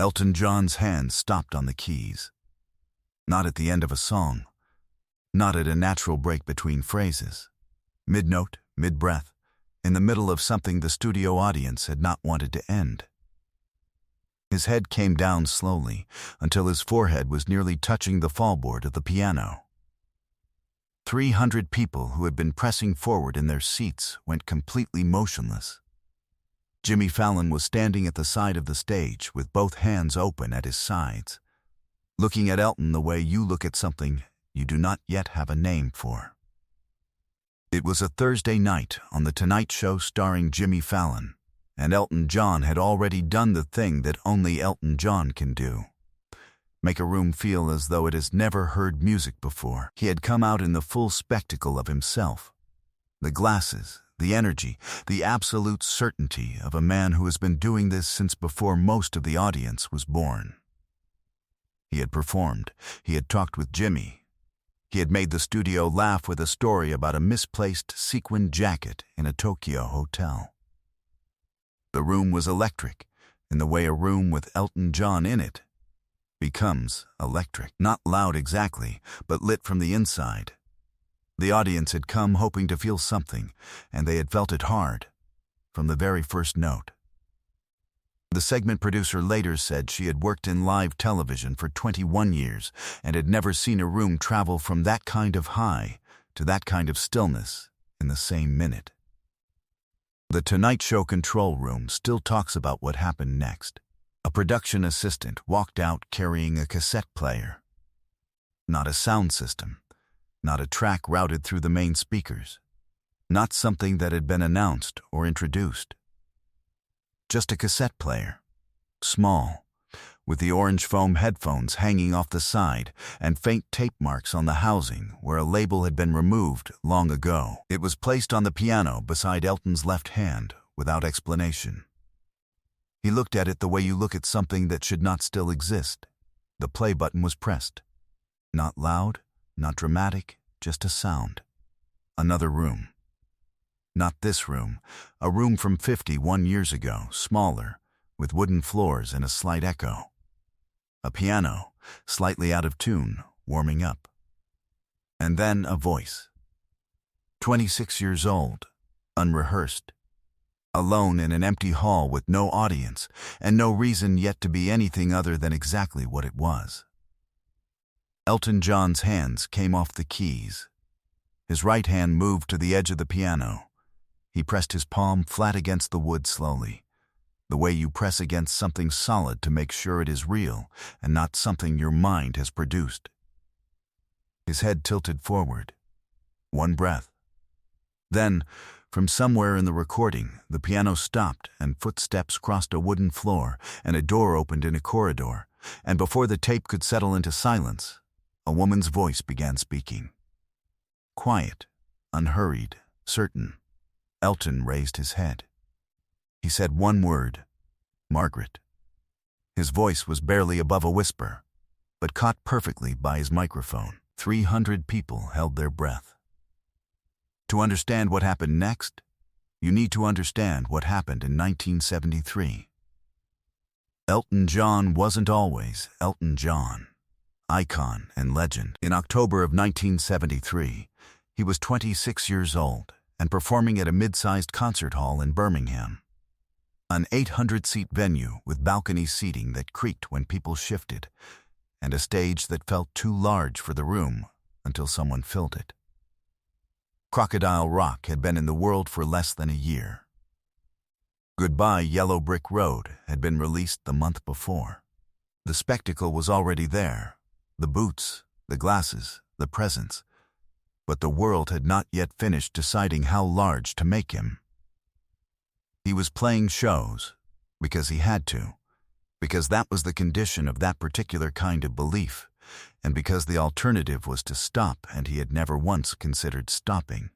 Elton John's hand stopped on the keys. Not at the end of a song. Not at a natural break between phrases. Mid-note, mid-breath, in the middle of something the studio audience had not wanted to end. His head came down slowly until his forehead was nearly touching the fallboard of the piano. 300 people who had been pressing forward in their seats went completely motionless. Jimmy Fallon was standing at the side of the stage with both hands open at his sides, looking at Elton the way you look at something you do not yet have a name for. It was a Thursday night on The Tonight Show starring Jimmy Fallon, and Elton John had already done the thing that only Elton John can do: make a room feel as though it has never heard music before. He had come out in the full spectacle of himself. The glasses, the energy, the absolute certainty of a man who has been doing this since before most of the audience was born. He had performed. He had talked with Jimmy. He had made the studio laugh with a story about a misplaced sequin jacket in a Tokyo hotel. The room was electric, in the way a room with Elton John in it becomes electric. Not loud exactly, but lit from the inside. The audience had come hoping to feel something, and they had felt it hard, from the very first note. The segment producer later said she had worked in live television for 21 years and had never seen a room travel from that kind of high to that kind of stillness in the same minute. The Tonight Show control room still talks about what happened next. A production assistant walked out carrying a cassette player. Not a sound system, not a track routed through the main speakers, not something that had been announced or introduced. Just a cassette player, small, with the orange foam headphones hanging off the side and faint tape marks on the housing where a label had been removed long ago. It was placed on the piano beside Elton's left hand without explanation. He looked at it the way you look at something that should not still exist. The play button was pressed. Not loud, not dramatic, just a sound. Another room. Not this room, a room from 51 years ago, smaller, with wooden floors and a slight echo. A piano, slightly out of tune, warming up. And then a voice. 26 years old, unrehearsed. Alone in an empty hall with no audience, and no reason yet to be anything other than exactly what it was. Elton John's hands came off the keys. His right hand moved to the edge of the piano. He pressed his palm flat against the wood slowly, the way you press against something solid to make sure it is real and not something your mind has produced. His head tilted forward. One breath. Then, from somewhere in the recording, the piano stopped and footsteps crossed a wooden floor and a door opened in a corridor, and before the tape could settle into silence, a woman's voice began speaking. Quiet, unhurried, certain. Elton raised his head. He said one word, Margaret. His voice was barely above a whisper, but caught perfectly by his microphone. 300 people held their breath. To understand what happened next, you need to understand what happened in 1973. Elton John wasn't always Elton John, icon and legend. In October of 1973, he was 26 years old and performing at a mid-sized concert hall in Birmingham. An 800-seat venue with balcony seating that creaked when people shifted, and a stage that felt too large for the room until someone filled it. Crocodile Rock had been in the world for less than a year. Goodbye Yellow Brick Road had been released the month before. The spectacle was already there, the boots, the glasses, the presents, but the world had not yet finished deciding how large to make him. He was playing shows because he had to, because that was the condition of that particular kind of belief, and because the alternative was to stop, and he had never once considered stopping.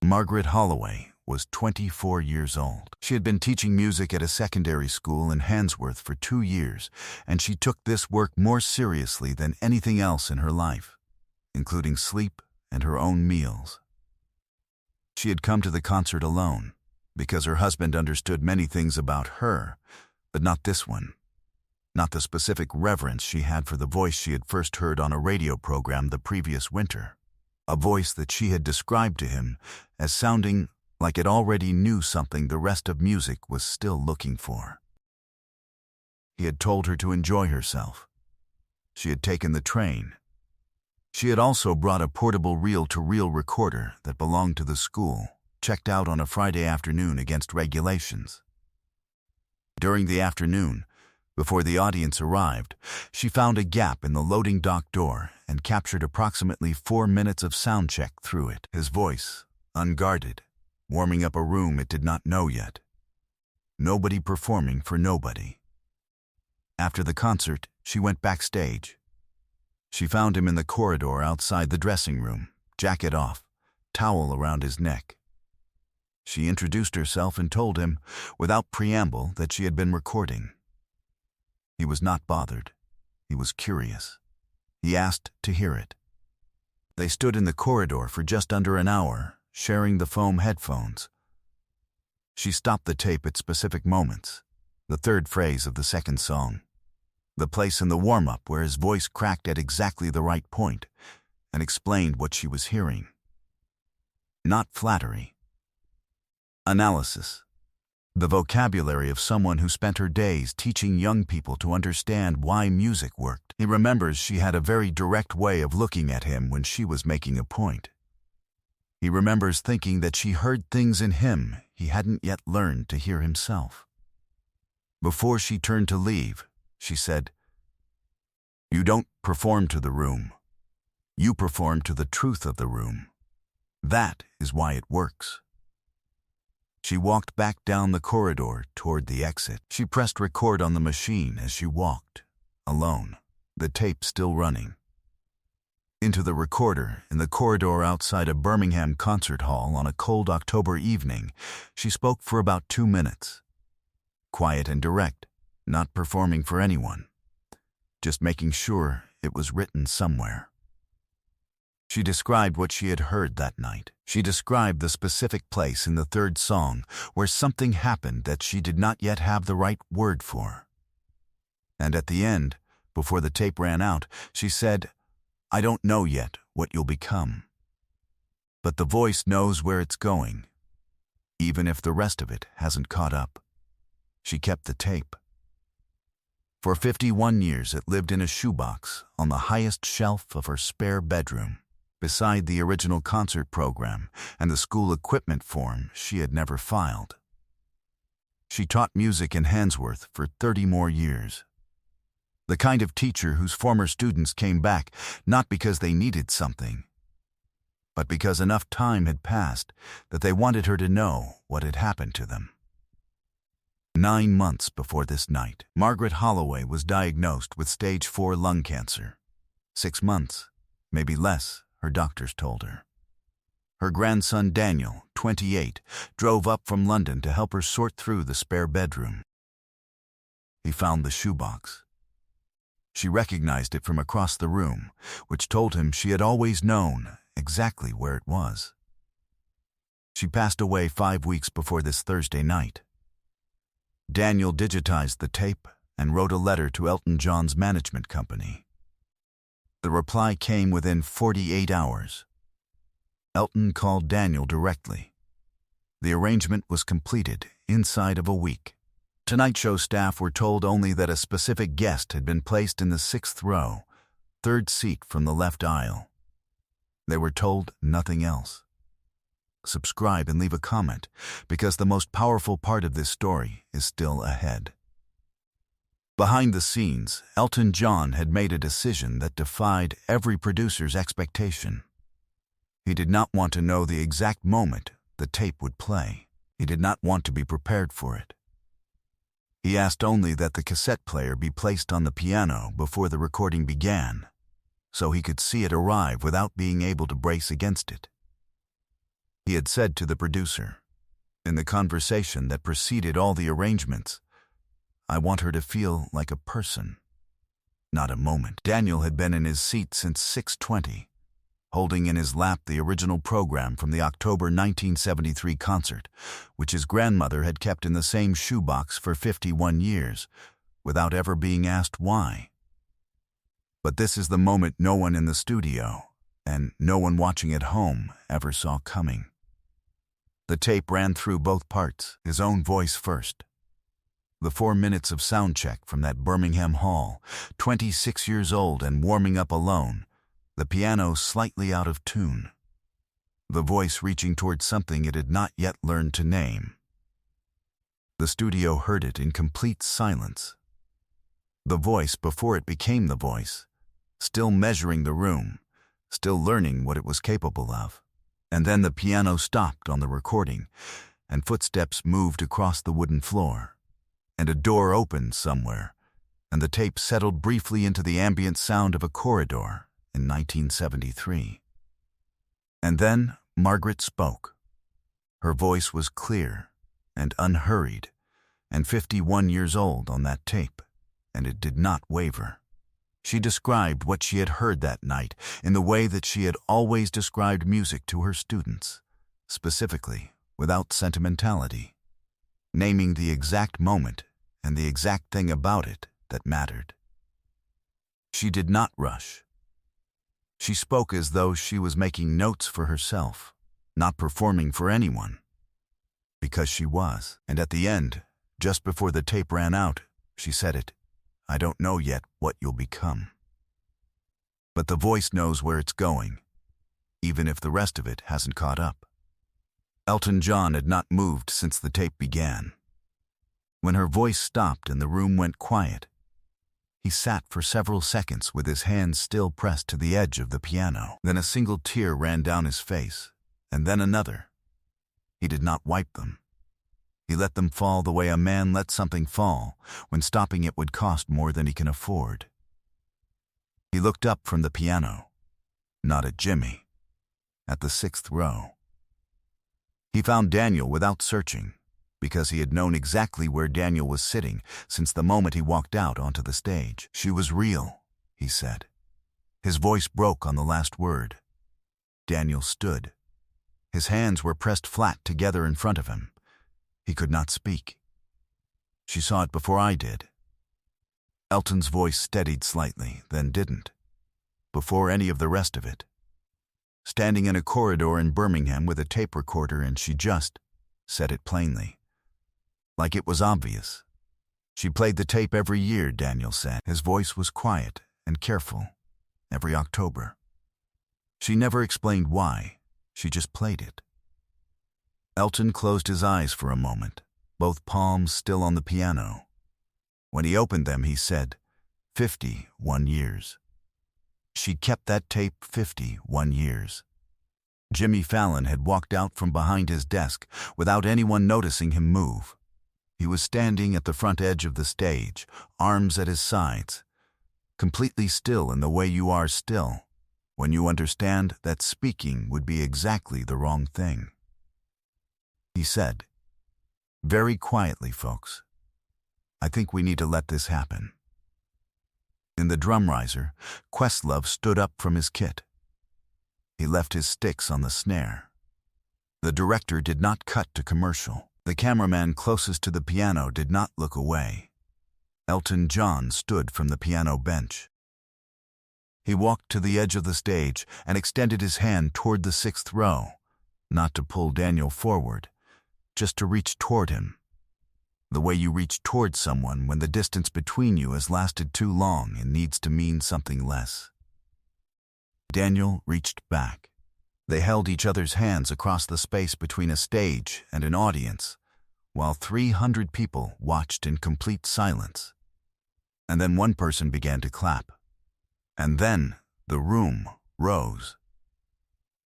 Margaret Holloway was 24 years old. She had been teaching music at a secondary school in Handsworth for 2 years, and she took this work more seriously than anything else in her life, including sleep and her own meals. She had come to the concert alone, because her husband understood many things about her, but not this one. not the specific reverence she had for the voice she had first heard on a radio program the previous winter, a voice that she had described to him as sounding like it already knew something the rest of music was still looking for. He had told her to enjoy herself. She had taken the train. She had also brought a portable reel-to-reel recorder that belonged to the school, checked out on a Friday afternoon against regulations. During the afternoon, before the audience arrived, she found a gap in the loading dock door and captured approximately 4 minutes of sound check through it. His voice, unguarded, warming up a room it did not know yet. Nobody performing for nobody. After the concert, she went backstage. She found him in the corridor outside the dressing room, jacket off, towel around his neck. She introduced herself and told him, without preamble, that she had been recording. He was not bothered. He was curious. He asked to hear it. They stood in the corridor for just under an hour, sharing the foam headphones. She stopped the tape at specific moments, the third phrase of the second song, the place in the warm-up where his voice cracked at exactly the right point, and explained what she was hearing. Not flattery. Analysis. The vocabulary of someone who spent her days teaching young people to understand why music worked. He remembers she had a very direct way of looking at him when she was making a point. He remembers thinking that she heard things in him he hadn't yet learned to hear himself. Before she turned to leave, she said, "You don't perform to the room. You perform to the truth of the room. That is why it works." She walked back down the corridor toward the exit. She pressed record on the machine as she walked, alone, the tape still running. Into the recorder, in the corridor outside a Birmingham concert hall on a cold October evening, she spoke for about 2 minutes. Quiet and direct, not performing for anyone, just making sure it was written somewhere. She described what she had heard that night. She described the specific place in the third song where something happened that she did not yet have the right word for. And at the end, before the tape ran out, she said, "I don't know yet what you'll become. But the voice knows where it's going, even if the rest of it hasn't caught up." She kept the tape. For 51 years it lived in a shoebox on the highest shelf of her spare bedroom, beside the original concert program and the school equipment form she had never filed. She taught music in Handsworth for 30 more years. The kind of teacher whose former students came back not because they needed something, but because enough time had passed that they wanted her to know what had happened to them. 9 months before this night, Margaret Holloway was diagnosed with stage 4 lung cancer. 6 months, maybe less, her doctors told her. Her grandson Daniel, 28, drove up from London to help her sort through the spare bedroom. He found the shoebox. She recognized it from across the room, which told him she had always known exactly where it was. She passed away 5 weeks before this Thursday night. Daniel digitized the tape and wrote a letter to Elton John's management company. The reply came within 48 hours. Elton called Daniel directly. The arrangement was completed inside of a week. Tonight Show staff were told only that a specific guest had been placed in the 6th row, 3rd seat from the left aisle. They were told nothing else. Subscribe and leave a comment, because the most powerful part of this story is still ahead. Behind the scenes, Elton John had made a decision that defied every producer's expectation. He did not want to know the exact moment the tape would play. He did not want to be prepared for it. He asked only that the cassette player be placed on the piano before the recording began, so he could see it arrive without being able to brace against it. He had said to the producer, in the conversation that preceded all the arrangements, "I want her to feel like a person, not a moment." Daniel had been in his seat since 6:20, holding in his lap the original program from the October 1973 concert, which his grandmother had kept in the same shoebox for 51 years, without ever being asked why. But this is the moment no one in the studio, and no one watching at home, ever saw coming. The tape ran through both parts, his own voice first. The 4 minutes of sound check from that Birmingham hall, 26 years old and warming up alone, the piano slightly out of tune. The voice reaching towards something it had not yet learned to name. The studio heard it in complete silence. The voice before it became the voice, still measuring the room, still learning what it was capable of. And then the piano stopped on the recording, and footsteps moved across the wooden floor, and a door opened somewhere, and the tape settled briefly into the ambient sound of a corridor in 1973. And then Margaret spoke. Her voice was clear and unhurried, and 51 years old on that tape, and it did not waver. She described what she had heard that night in the way that she had always described music to her students, specifically, without sentimentality, naming the exact moment and the exact thing about it that mattered. She did not rush. She spoke as though she was making notes for herself, not performing for anyone. Because she was, and at the end, just before the tape ran out, she said it. I don't know yet what you'll become. But the voice knows where it's going, even if the rest of it hasn't caught up. Elton John had not moved since the tape began. When her voice stopped and the room went quiet, he sat for several seconds with his hands still pressed to the edge of the piano. Then a single tear ran down his face, and then another. He did not wipe them. He let them fall the way a man lets something fall when stopping it would cost more than he can afford. He looked up from the piano, not at Jimmy, at the 6th row. He found Daniel without searching, because he had known exactly where Daniel was sitting since the moment he walked out onto the stage. She was real, he said. His voice broke on the last word. Daniel stood. His hands were pressed flat together in front of him. He could not speak. She saw it before I did. Elton's voice steadied slightly, then didn't, before any of the rest of it. Standing in a corridor in Birmingham with a tape recorder, and she just said it plainly. Like it was obvious. She played the tape every year, Daniel said. His voice was quiet and careful, every October. She never explained why, she just played it. Elton closed his eyes for a moment, both palms still on the piano. When he opened them, he said, 51 years. She kept that tape 51 years. Jimmy Fallon had walked out from behind his desk without anyone noticing him move. He was standing at the front edge of the stage, arms at his sides, completely still in the way you are still, when you understand that speaking would be exactly the wrong thing. He said, very quietly, folks, I think we need to let this happen. In the drum riser, Questlove stood up from his kit. He left his sticks on the snare. The director did not cut to commercial. The cameraman closest to the piano did not look away. Elton John stood from the piano bench. He walked to the edge of the stage and extended his hand toward the 6th row, not to pull Daniel forward, just to reach toward him. The way you reach toward someone when the distance between you has lasted too long and needs to mean something less. Daniel reached back. They held each other's hands across the space between a stage and an audience, while 300 people watched in complete silence. And then one person began to clap. And then the room rose.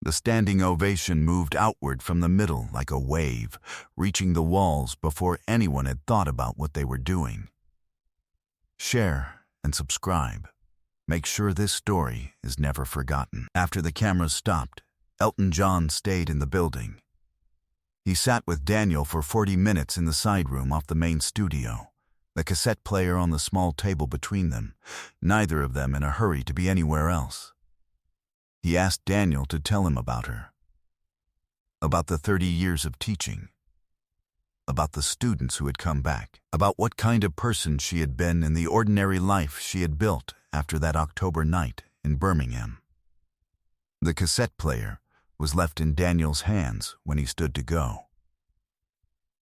The standing ovation moved outward from the middle like a wave, reaching the walls before anyone had thought about what they were doing. Share and subscribe. Make sure this story is never forgotten. After the cameras stopped, Elton John stayed in the building. He sat with Daniel for 40 minutes in the side room off the main studio, the cassette player on the small table between them, neither of them in a hurry to be anywhere else. He asked Daniel to tell him about her, about the 30 years of teaching. about the students who had come back, about what kind of person she had been in the ordinary life she had built after that October night in Birmingham. The cassette player was left in Daniel's hands when he stood to go.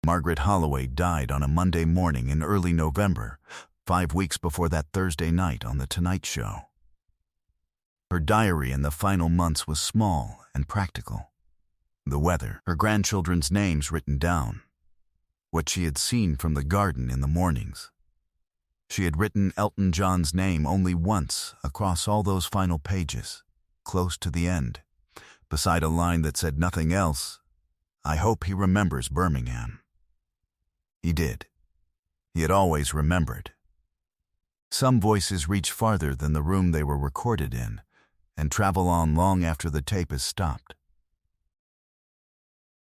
Margaret Holloway died on a Monday morning in early November, 5 weeks before that Thursday night on The Tonight Show. Her diary in the final months was small and practical. The weather, her grandchildren's names written down, what she had seen from the garden in the mornings. She had written Elton John's name only once across all those final pages, close to the end, beside a line that said nothing else. I hope he remembers Birmingham. He did. He had always remembered. Some voices reach farther than the room they were recorded in and travel on long after the tape is stopped.